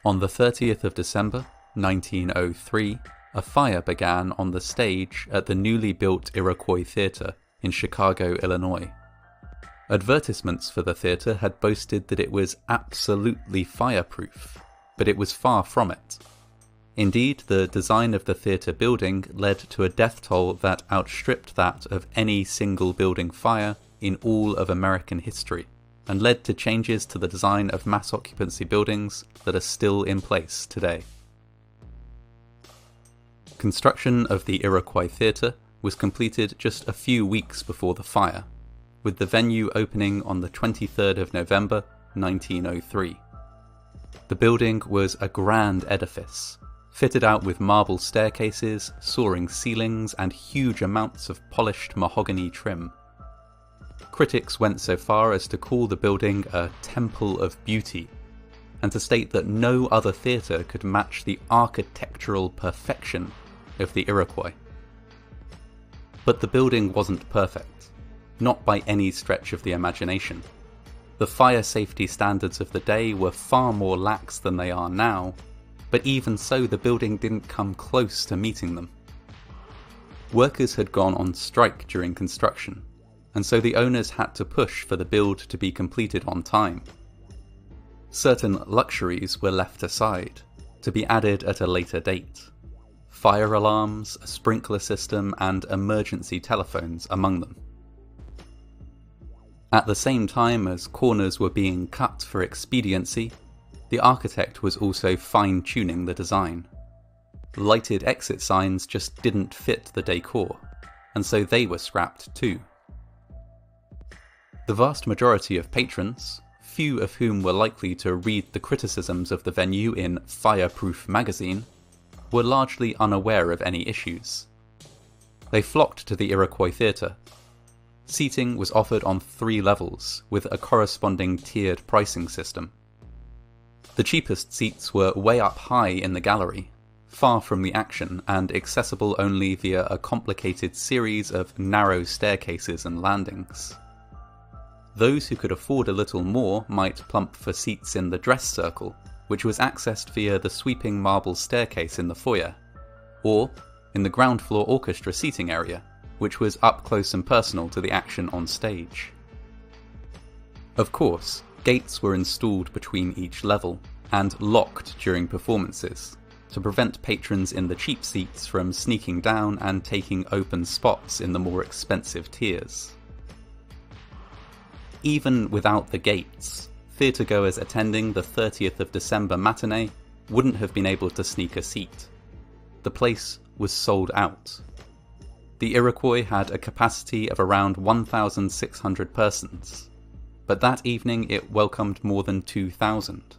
On the 30th of December, 1903, a fire began on the stage at the newly built Iroquois Theater in Chicago, Illinois. Advertisements for the theatre had boasted that it was absolutely fireproof, but it was far from it. Indeed, the design of the theatre building led to a death toll that outstripped that of any single building fire in all of American history, and led to changes to the design of mass occupancy buildings that are still in place today. Construction of the Iroquois Theatre was completed just a few weeks before the fire, with the venue opening on the 23rd of November, 1903. The building was a grand edifice, fitted out with marble staircases, soaring ceilings, and huge amounts of polished mahogany trim. Critics went so far as to call the building a temple of beauty, and to state that no other theatre could match the architectural perfection of the Iroquois. But the building wasn't perfect, not by any stretch of the imagination. The fire safety standards of the day were far more lax than they are now, but even so the building didn't come close to meeting them. Workers had gone on strike during construction, and so the owners had to push for the build to be completed on time. Certain luxuries were left aside, to be added at a later date. Fire alarms, a sprinkler system, and emergency telephones among them. At the same time as corners were being cut for expediency, the architect was also fine-tuning the design. Lighted exit signs just didn't fit the decor, and so they were scrapped too. The vast majority of patrons, few of whom were likely to read the criticisms of the venue in Fireproof magazine, were largely unaware of any issues. They flocked to the Iroquois Theatre. Seating was offered on 3 levels, with a corresponding tiered pricing system. The cheapest seats were way up high in the gallery, far from the action and accessible only via a complicated series of narrow staircases and landings. Those who could afford a little more might plump for seats in the dress circle, which was accessed via the sweeping marble staircase in the foyer, or in the ground floor orchestra seating area, which was up close and personal to the action on stage. Of course, gates were installed between each level, and locked during performances, to prevent patrons in the cheap seats from sneaking down and taking open spots in the more expensive tiers. Even without the gates, theatregoers attending the 30th of December matinee wouldn't have been able to sneak a seat. The place was sold out. The Iroquois had a capacity of around 1,600 persons, but that evening it welcomed more than 2,000.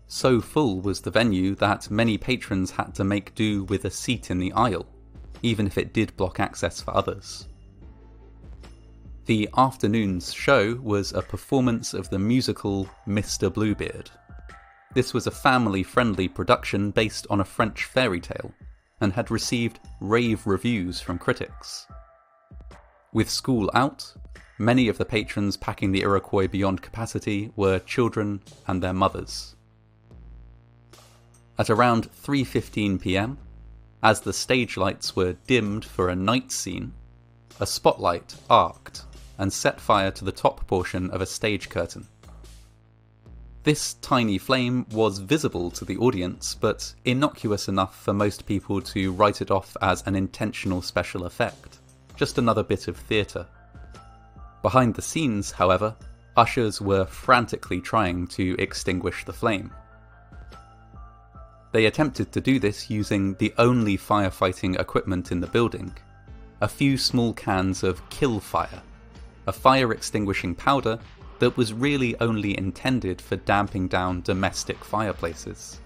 So full was the venue that many patrons had to make do with a seat in the aisle, even if it did block access for others. The afternoon's show was a performance of the musical Mr. Bluebeard. This was a family-friendly production based on a French fairy tale, and had received rave reviews from critics. With school out, many of the patrons packing the Iroquois beyond capacity were children and their mothers. At around 3:15 p.m, as the stage lights were dimmed for a night scene, a spotlight arced and set fire to the top portion of a stage curtain. This tiny flame was visible to the audience, but innocuous enough for most people to write it off as an intentional special effect, just another bit of theatre. Behind the scenes, however, ushers were frantically trying to extinguish the flame. They attempted to do this using the only firefighting equipment in the building, a few small cans of Kill Fire, a fire-extinguishing powder that was really only intended for damping down domestic fireplaces.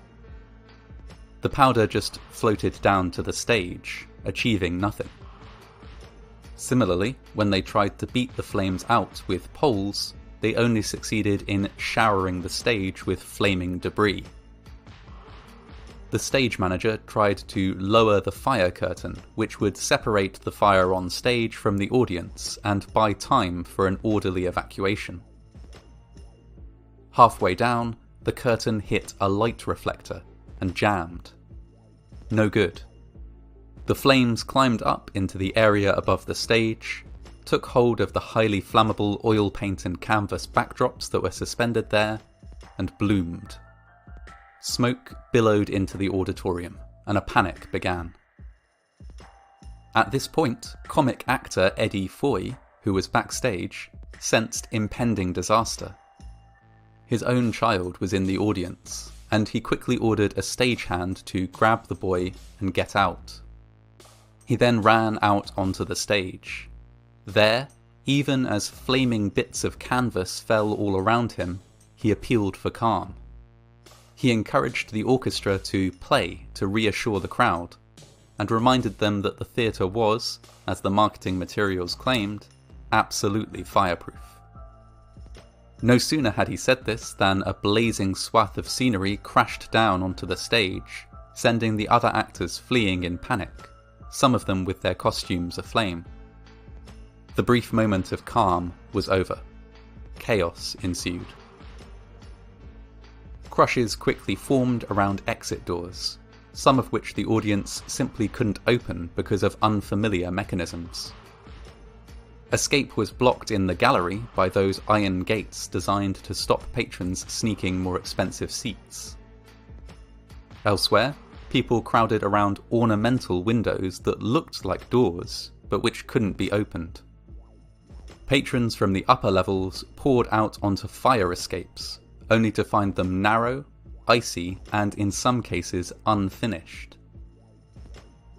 The powder just floated down to the stage, achieving nothing. Similarly, when they tried to beat the flames out with poles, they only succeeded in showering the stage with flaming debris. The stage manager tried to lower the fire curtain, which would separate the fire on stage from the audience and buy time for an orderly evacuation. Halfway down, the curtain hit a light reflector and jammed. No good. The flames climbed up into the area above the stage, took hold of the highly flammable oil paint and canvas backdrops that were suspended there, and bloomed. Smoke billowed into the auditorium, and a panic began. At this point, comic actor Eddie Foy, who was backstage, sensed impending disaster. His own child was in the audience, and he quickly ordered a stagehand to grab the boy and get out. He then ran out onto the stage. There, even as flaming bits of canvas fell all around him, he appealed for calm. He encouraged the orchestra to play to reassure the crowd, and reminded them that the theatre was, as the marketing materials claimed, absolutely fireproof. No sooner had he said this than a blazing swath of scenery crashed down onto the stage, sending the other actors fleeing in panic, some of them with their costumes aflame. The brief moment of calm was over. Chaos ensued. Crushes quickly formed around exit doors, some of which the audience simply couldn't open because of unfamiliar mechanisms. Escape was blocked in the gallery by those iron gates designed to stop patrons sneaking more expensive seats. Elsewhere, people crowded around ornamental windows that looked like doors, but which couldn't be opened. Patrons from the upper levels poured out onto fire escapes, only to find them narrow, icy, and in some cases unfinished.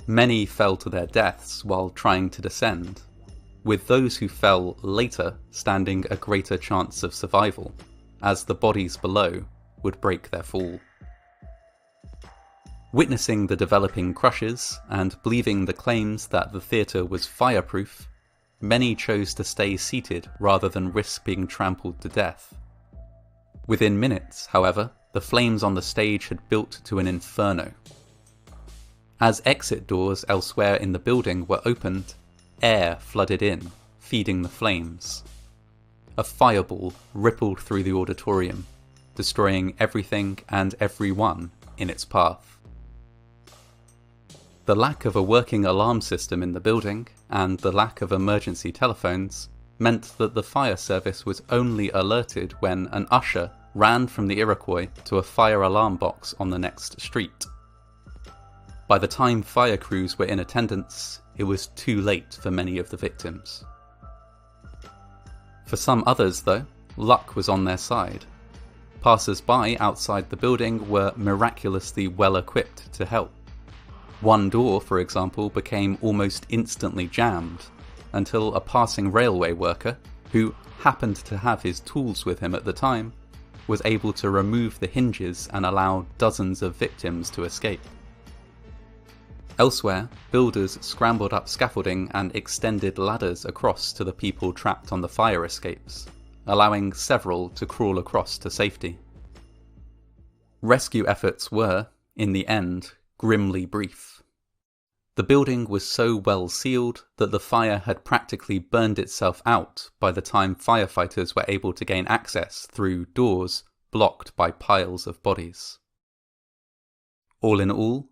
Many fell to their deaths while trying to descend, with those who fell later standing a greater chance of survival, as the bodies below would break their fall. Witnessing the developing crushes, and believing the claims that the theatre was fireproof, many chose to stay seated rather than risk being trampled to death. Within minutes, however, the flames on the stage had built to an inferno. As exit doors elsewhere in the building were opened, air flooded in, feeding the flames. A fireball rippled through the auditorium, destroying everything and everyone in its path. The lack of a working alarm system in the building, and the lack of emergency telephones, meant that the fire service was only alerted when an usher ran from the Iroquois to a fire alarm box on the next street. By the time fire crews were in attendance, it was too late for many of the victims. For some others, though, luck was on their side. Passers-by outside the building were miraculously well equipped to help. One door, for example, became almost instantly jammed, until a passing railway worker, who happened to have his tools with him at the time, was able to remove the hinges and allow dozens of victims to escape. Elsewhere, builders scrambled up scaffolding and extended ladders across to the people trapped on the fire escapes, allowing several to crawl across to safety. Rescue efforts were, in the end, grimly brief. The building was so well sealed that the fire had practically burned itself out by the time firefighters were able to gain access through doors blocked by piles of bodies. All in all,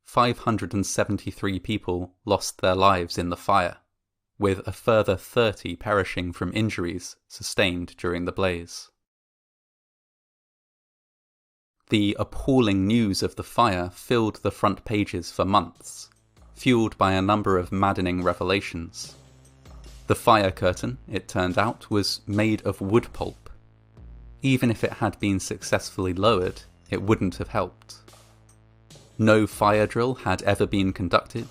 573 people lost their lives in the fire, with a further 30 perishing from injuries sustained during the blaze. The appalling news of the fire filled the front pages for months, fueled by a number of maddening revelations. The fire curtain, it turned out, was made of wood pulp. Even if it had been successfully lowered, it wouldn't have helped. No fire drill had ever been conducted,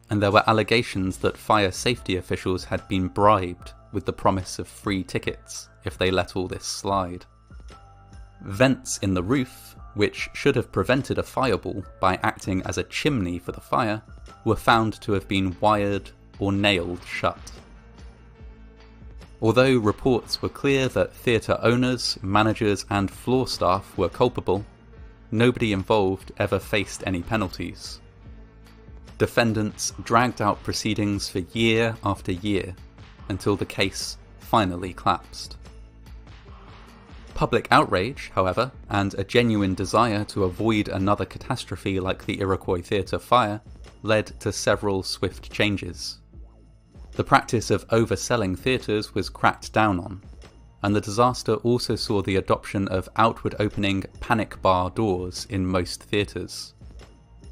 and there were allegations that fire safety officials had been bribed with the promise of free tickets if they let all this slide. Vents in the roof, which should have prevented a fireball by acting as a chimney for the fire, were found to have been wired or nailed shut. Although reports were clear that theatre owners, managers and floor staff were culpable, nobody involved ever faced any penalties. Defendants dragged out proceedings for year after year, until the case finally collapsed. Public outrage, however, and a genuine desire to avoid another catastrophe like the Iroquois Theatre fire, led to several swift changes. The practice of overselling theatres was cracked down on, and the disaster also saw the adoption of outward-opening panic bar doors in most theatres.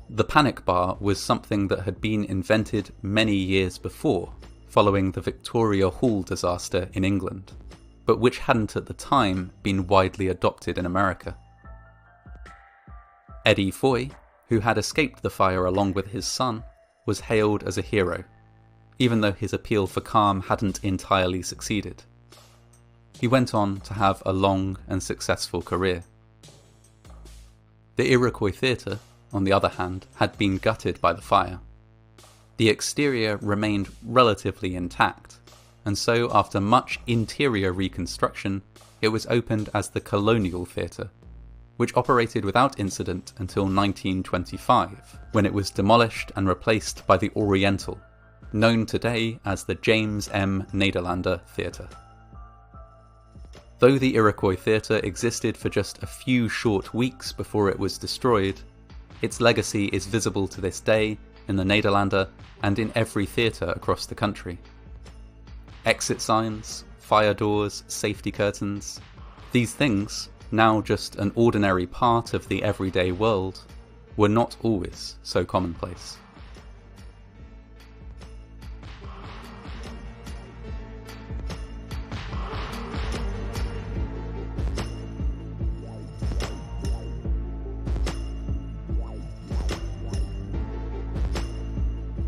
The panic bar was something that had been invented many years before, following the Victoria Hall disaster in England, but which hadn't at the time been widely adopted in America. Eddie Foy, who had escaped the fire along with his son, was hailed as a hero, even though his appeal for calm hadn't entirely succeeded. He went on to have a long and successful career. The Iroquois Theatre, on the other hand, had been gutted by the fire. The exterior remained relatively intact, and so after much interior reconstruction, it was opened as the Colonial Theatre, which operated without incident until 1925, when it was demolished and replaced by the Oriental, known today as the James M. Nederlander Theatre. Though the Iroquois Theatre existed for just a few short weeks before it was destroyed, its legacy is visible to this day in the Nederlander and in every theatre across the country. Exit signs, fire doors, safety curtains, these things, now just an ordinary part of the everyday world, were not always so commonplace.